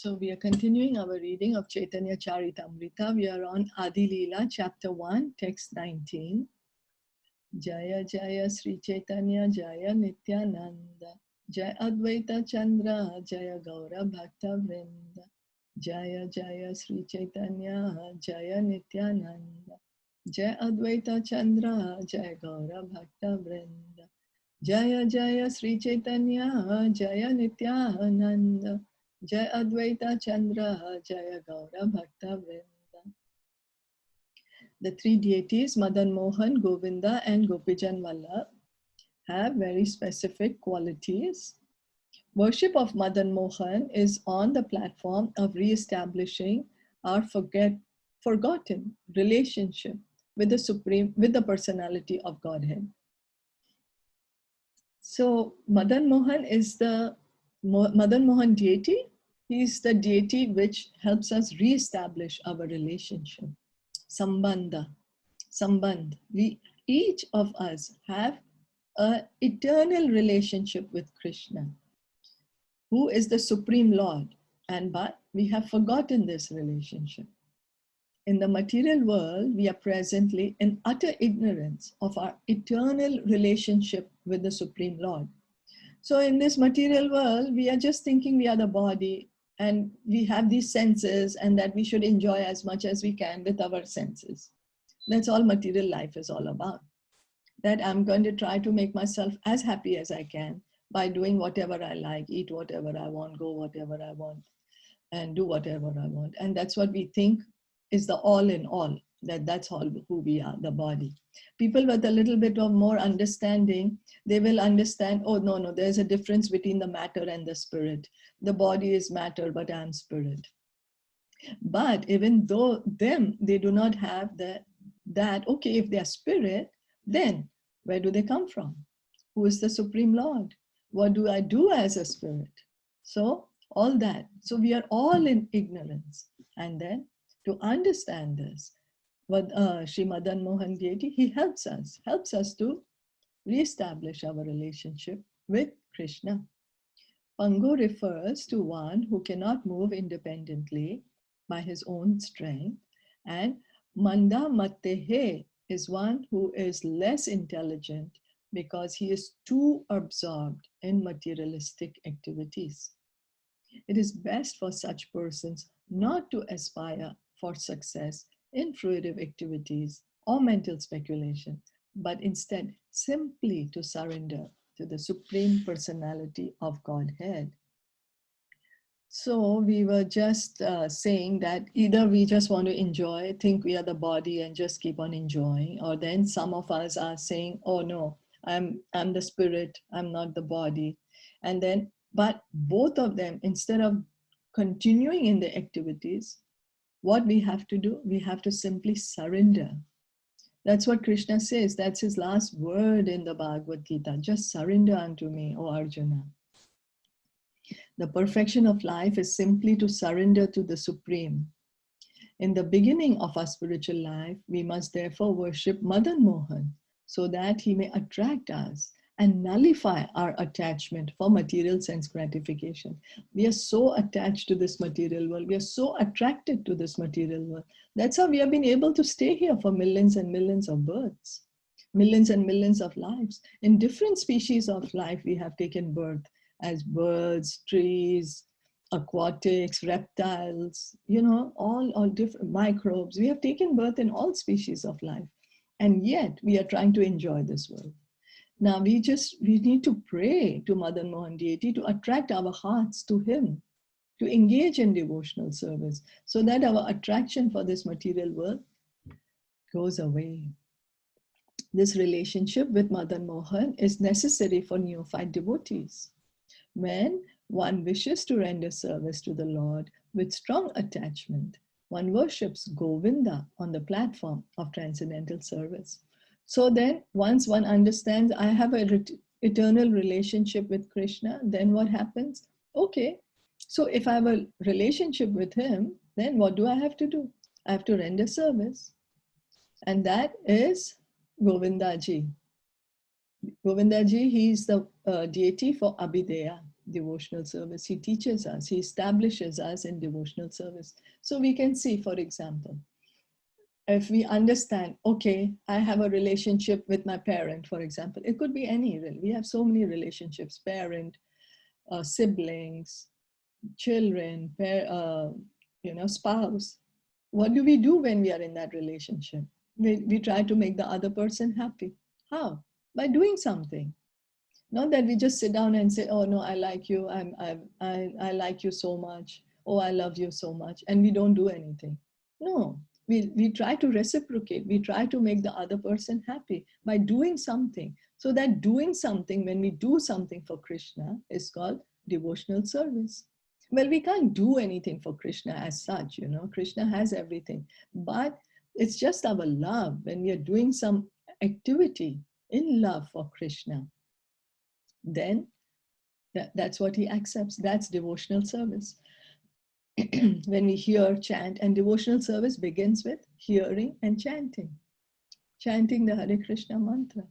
So we are continuing our reading of Chaitanya Charitamrita. We are on Adi Leela, chapter 1, text 19. Jaya Jaya Sri Chaitanya Jaya Nityananda Jaya Advaita Chandra Jaya Gaura Bhakta Vrinda Jaya Jaya Sri Chaitanya Jaya Nityananda Jaya Advaita Chandra Jaya Gaura Bhakta Vrinda Jaya Jaya Sri Chaitanya Jaya Nityananda Jaya Advaita Chandra Jaya Gaura Bhakta Vrinda. The three deities, Madan Mohan, Govinda and Gopijan Vallabh, have very specific qualities. Worship of Madan Mohan is on the platform of re-establishing our forgotten relationship with the Supreme, with the personality of Godhead. So Madan Mohan is the Madan Mohan deity. He is the deity which helps us re-establish our relationship. Sambandha. We, each of us, have an eternal relationship with Krishna, who is the Supreme Lord, but we have forgotten this relationship. In the material world, we are presently in utter ignorance of our eternal relationship with the Supreme Lord. So in this material world, we are just thinking we are the body and we have these senses and that we should enjoy as much as we can with our senses. That's all material life is all about. That I'm going to try to make myself as happy as I can by doing whatever I like, eat whatever I want, go whatever I want, and do whatever I want. And that's what we think is the all in all, that's all who we are, the body. People with a little bit of more understanding, they will understand, oh, no, there's a difference between the matter and the spirit. The body is matter, but I'm spirit. But even though they do not have that, okay, if they're spirit, then where do they come from? Who is the Supreme Lord? What do I do as a spirit? So all that. So we are all in ignorance. And then to understand this, what Sri Madan Mohan deity, he helps us to reestablish our relationship with Krishna. Pangu refers to one who cannot move independently by his own strength, and Manda Mattehe is one who is less intelligent because he is too absorbed in materialistic activities. It is best for such persons not to aspire for success in fruitive activities or mental speculation, but instead simply to surrender to the Supreme Personality of Godhead. So we were just saying that either we just want to enjoy, think we are the body and just keep on enjoying, or then some of us are saying, oh no, I'm the spirit, I'm not the body. And then, but both of them, instead of continuing in the activities, what we have to do, we have to simply surrender. That's what Krishna says. That's his last word in the Bhagavad Gita. Just surrender unto me, O Arjuna. The perfection of life is simply to surrender to the Supreme. In the beginning of our spiritual life, we must therefore worship Madan Mohan so that he may attract us and nullify our attachment for material sense gratification. We are so attached to this material world. We are so attracted to this material world. That's how we have been able to stay here for millions and millions of births, millions and millions of lives. In different species of life, we have taken birth as birds, trees, aquatics, reptiles, all different microbes. We have taken birth in all species of life. And yet we are trying to enjoy this world. Now we need to pray to Madan Mohan deity to attract our hearts to him, to engage in devotional service so that our attraction for this material world goes away. This relationship with Madan Mohan is necessary for neophyte devotees. When one wishes to render service to the Lord with strong attachment, one worships Govinda on the platform of transcendental service. So then, once one understands, I have an eternal relationship with Krishna, then what happens? Okay, so if I have a relationship with him, then what do I have to do? I have to render service. And that is Govindaji. Govindaji, he is the deity for Abhideya. devotional service. He teaches us, he establishes us in devotional service. So we can see, for example, if we understand, okay, I have a relationship with my parent, for example, it could be any, we have so many relationships, parent, siblings, children, spouse. What do we do when we are in that relationship? We try to make the other person happy. How? By doing something. Not that we just sit down and say, oh no, I like you, I like you so much, oh, I love you so much, and we don't do anything. No, we try to reciprocate, we try to make the other person happy by doing something. So that doing something, when we do something for Krishna, is called devotional service. Well, we can't do anything for Krishna as such, Krishna has everything, but it's just our love when we are doing some activity in love for Krishna, then that's what he accepts. That's devotional service. When we hear, chant, and devotional service begins with hearing and chanting the Hare Krishna mantra.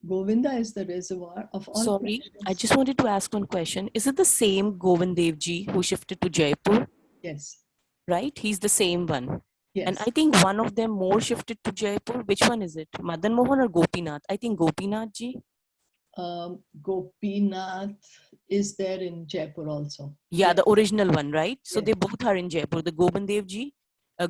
Govinda is the reservoir of all. Sorry, pleasures. I just wanted to ask one question. Is it the same Govind Dev Ji who shifted to Jaipur? Yes. Right? He's the same one. Yes. And I think one of them more shifted to Jaipur. Which one is it? Madan Mohan or Gopinath? I think Gopinath Ji. Gopinath is there in Jaipur also. Yeah, the original one, right? So yes. They both are in Jaipur. The Govind Dev Ji,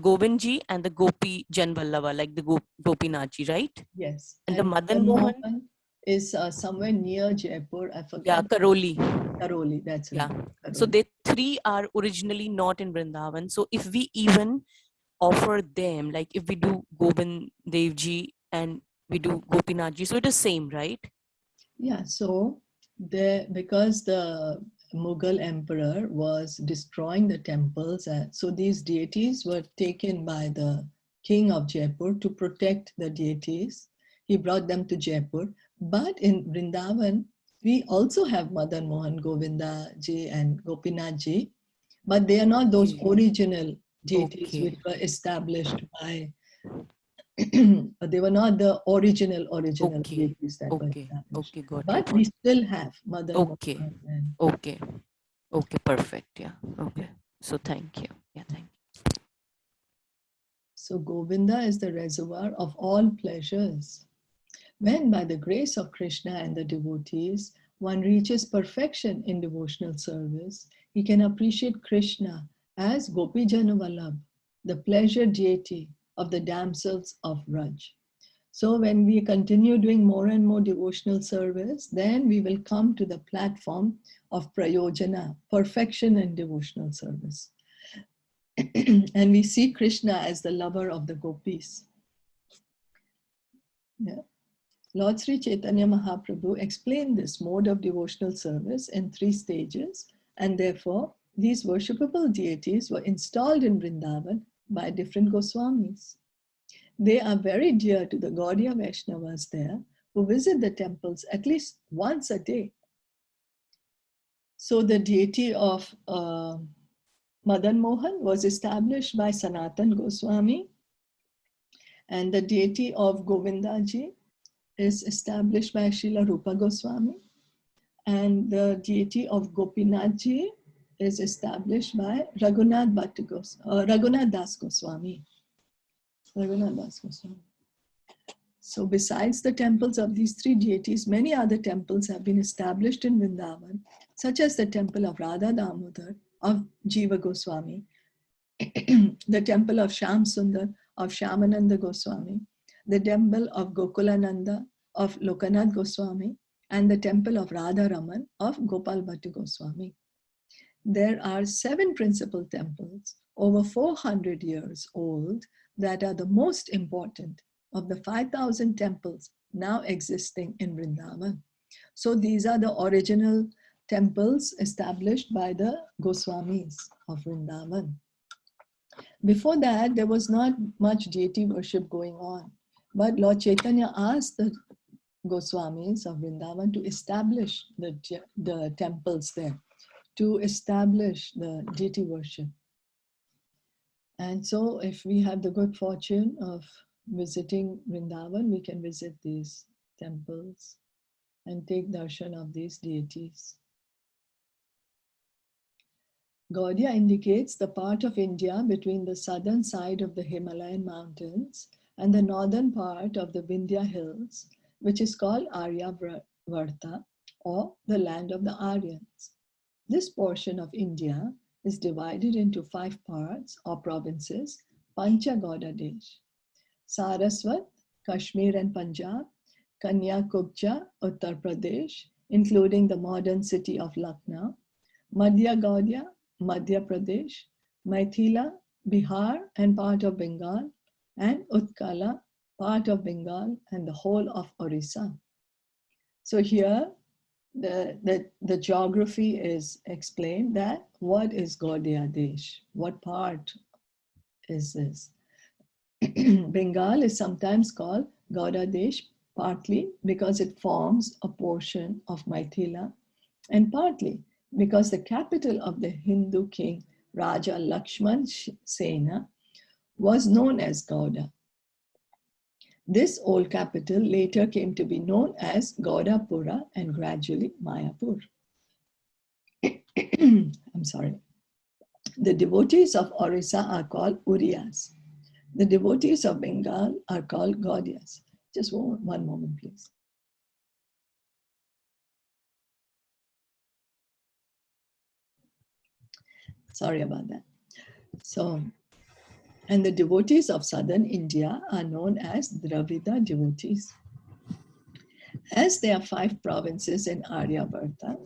Govind Ji, and the Gopi Jan Vallabha, like the Gopinath Ji, right? Yes. And the Madan Mohan is somewhere near Jaipur. I forget. Yeah, Karoli. Karoli, that's right. Yeah. Karoli. So they three are originally not in Vrindavan. So if we even offer them, like if we do Govind Dev Ji and we do Gopinath Ji, so it is same, right? Yeah, so because the Mughal emperor was destroying the temples, so these deities were taken by the king of Jaipur to protect the deities. He brought them to Jaipur. But in Vrindavan, we also have Madan Mohan, Govinda Ji and Gopinath Ji, but they are not those original deities which were established by they were not the original deities that were established. Okay, got but it. we still have Madan Okay. Mohan and Okay, perfect. Yeah. Okay. So thank you. Yeah, thank you. so Govinda is the reservoir of all pleasures. When by the grace of Krishna and the devotees, one reaches perfection in devotional service, he can appreciate Krishna as Gopi Janavallabh, the pleasure deity of the damsels of Vraj. So when we continue doing more and more devotional service, then we will come to the platform of prayojana, perfection in devotional service. And we see Krishna as the lover of the gopis. Yeah. Lord Sri Chaitanya Mahaprabhu explained this mode of devotional service in 3 stages, and therefore these worshipable deities were installed in Vrindavan by different Goswamis. They are very dear to the Gaudiya Vaishnavas there, who visit the temples at least once a day. So the deity of Madan Mohan was established by Sanatan Goswami, and the deity of Govindaji is established by Srila Rupa Goswami, and the deity of Gopinathji is established by Raghunath Das Goswami. Raghunath Das Goswami. So besides the temples of these 3 deities, many other temples have been established in Vrindavan, such as the temple of Radha Damodar, of Jiva Goswami, the temple of Shyam Sundar, of Shyamananda Goswami, the temple of Gokulananda, of Lokanath Goswami, and the temple of Radha Raman, of Gopal Bhattu Goswami. There are 7 principal temples, over 400 years old, that are the most important of the 5,000 temples now existing in Vrindavan. So these are the original temples established by the Goswamis of Vrindavan. Before that, there was not much deity worship going on. But Lord Chaitanya asked the Goswamis of Vrindavan to establish the temples there, to establish the deity worship. And so if we have the good fortune of visiting Vrindavan, we can visit these temples and take darshan of these deities. Gaudiya indicates the part of India between the southern side of the Himalayan mountains and the northern part of the Vindhya hills, which is called Aryavarta, or the land of the Aryans. This portion of India is divided into 5 parts or provinces, Pancha Gauda Desh: Saraswat, Kashmir and Punjab; Kanyakubja, Uttar Pradesh, including the modern city of Lucknow; Madhya Gaudiya, Madhya Pradesh; Maithila, Bihar and part of Bengal; and Utkala, part of Bengal and the whole of Orissa. So here the geography is explained, that what is Gaudiya Desh? What part is this? Bengal is sometimes called Gauda Desh, partly because it forms a portion of Maithila, and partly because the capital of the Hindu king Raja Lakshman Sena was known as Gauda. This old capital later came to be known as Gaudapura and gradually Mayapur. I'm sorry. The devotees of Orissa are called Uriyas. The devotees of Bengal are called Gaudiyas. Just one moment, please. Sorry about that. So, and the devotees of southern India are known as Dravida devotees. As there are 5 provinces in Aryavarta,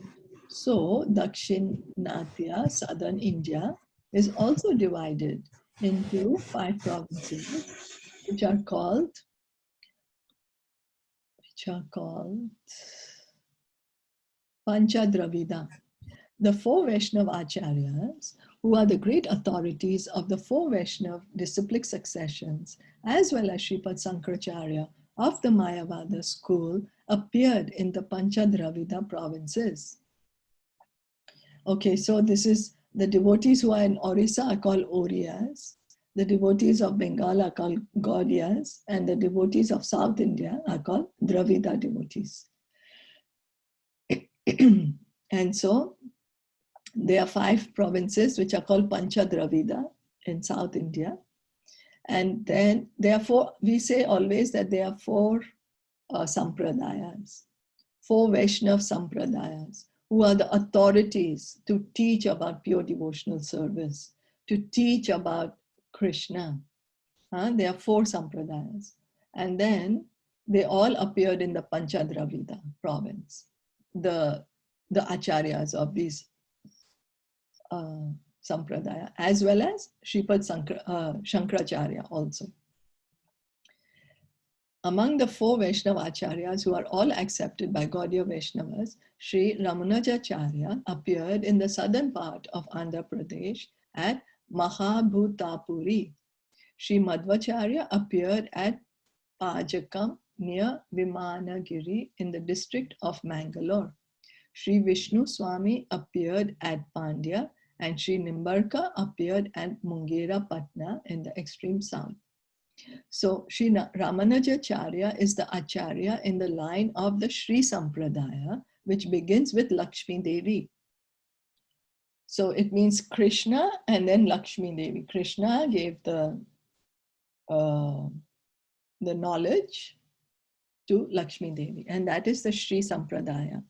so Dakshinatya, southern India, is also divided into 5 provinces, which are called Pancha Dravida. The 4 Vaishnava Acharyas, who are the great authorities of the 4 Vaishnava disciplic successions, as well as Sripad Sankaracharya of the Mayavada school, appeared in the Pancha Dravida provinces. Okay, so this is the devotees who are in Orissa are called Oriyas, the devotees of Bengal are called Gaudiyas, and the devotees of South India are called Dravida devotees. And so there are 5 provinces which are called Pancha Dravida in South India. And then therefore we say always that there are 4 sampradayas, 4 Vaishnav sampradayas, who are the authorities to teach about pure devotional service, to teach about Krishna. There are 4 sampradayas. And then they all appeared in the Pancha Dravida province, the acharyas of these sampradaya, as well as Sripad Shankaracharya also. Among the 4 Vaishnava Acharyas who are all accepted by Gaudiya Vaishnavas, Sri Ramanujacharya appeared in the southern part of Andhra Pradesh at Mahabhutapuri. Sri Madhvacharya appeared at Pajakam near Vimanagiri in the district of Mangalore. Sri Vishnu Swami appeared at Pandya, and Sri Nimbarka appeared at Mungera Patna in the extreme south. So Sri Ramanujacharya is the Acharya in the line of the Sri Sampradaya, which begins with Lakshmi Devi. So it means Krishna and then Lakshmi Devi. Krishna gave the knowledge to Lakshmi Devi, and that is the Sri Sampradaya.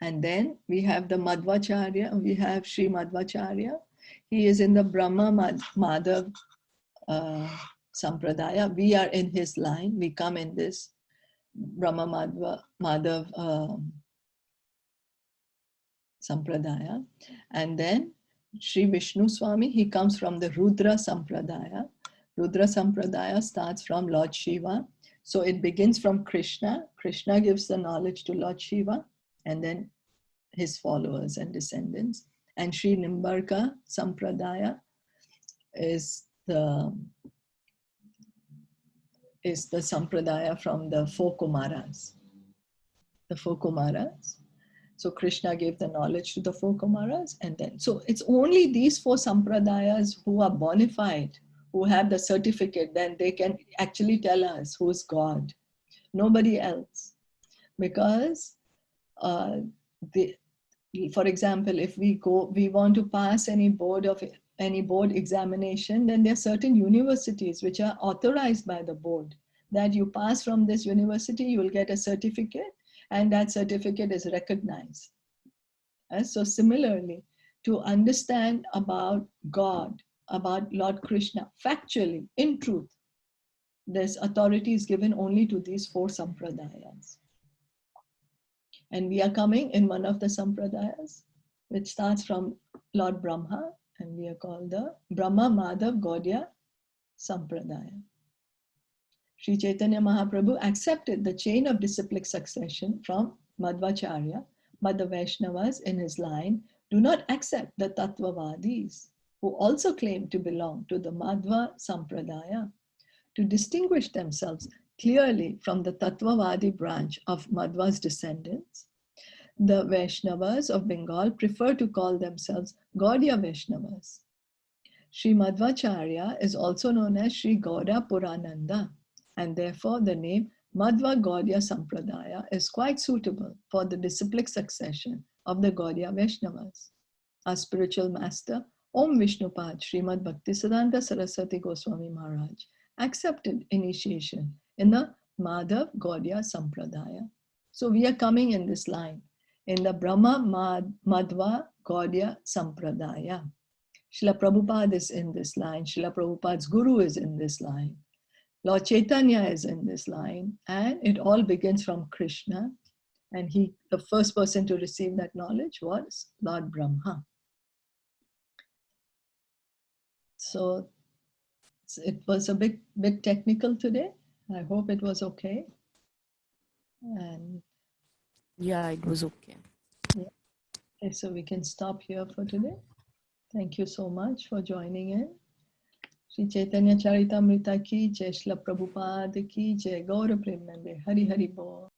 And then we have the Madhvacharya, we have Sri Madhvacharya. He is in the Brahma Madhav Sampradaya. We are in his line, we come in this Brahma Madhav Sampradaya. And then Sri Vishnu Swami, he comes from the Rudra Sampradaya. Rudra Sampradaya starts from Lord Shiva. So it begins from Krishna. Krishna gives the knowledge to Lord Shiva, and then his followers and descendants. And Sri Nimbarka Sampradaya is the Sampradaya from the 4 Kumaras. The 4 Kumaras. So Krishna gave the knowledge to the 4 Kumaras, and then, so it's only these 4 Sampradayas who are bona fide, who have the certificate, then they can actually tell us who's God. Nobody else. Because For example, if we want to pass any board examination, then there are certain universities which are authorized by the board that you pass from this university, you will get a certificate, and that certificate is recognized. So similarly, to understand about God, about Lord Krishna, factually, in truth, this authority is given only to these 4 sampradayas. And we are coming in one of the sampradayas, which starts from Lord Brahma, and we are called the Brahma Madhav Gaudiya Sampradaya. Sri Chaitanya Mahaprabhu accepted the chain of disciplic succession from Madhvacharya, but the Vaishnavas in his line do not accept the Tattvavadis, who also claim to belong to the Madhva Sampradaya. To distinguish themselves clearly from the Tattvavadi branch of Madhva's descendants, the Vaishnavas of Bengal prefer to call themselves Gaudiya Vaishnavas. Sri Madhvacharya is also known as Sri Gauda Purananda, and therefore the name Madhva Gaudiya Sampradaya is quite suitable for the disciplic succession of the Gaudiya Vaishnavas. Our spiritual master, Om Vishnupad Srimad Bhaktisiddhanta Saraswati Goswami Maharaj, accepted initiation in the Madhav Gaudiya Sampradaya. So we are coming in this line, in the Brahma Madhva Gaudiya Sampradaya. Srila Prabhupada is in this line, Srila Prabhupada's guru is in this line, Lord Chaitanya is in this line, and it all begins from Krishna. And the first person to receive that knowledge was Lord Brahma. So it was a bit technical today. I hope it was okay. And Yeah, it was okay. yeah. Okay, so we can stop here for today. Thank you so much for joining in. Sri Chaitanya Charitamrita ki jai, Srila Prabhupada ki jai, Gaura Premanande, Hari Hari Bol.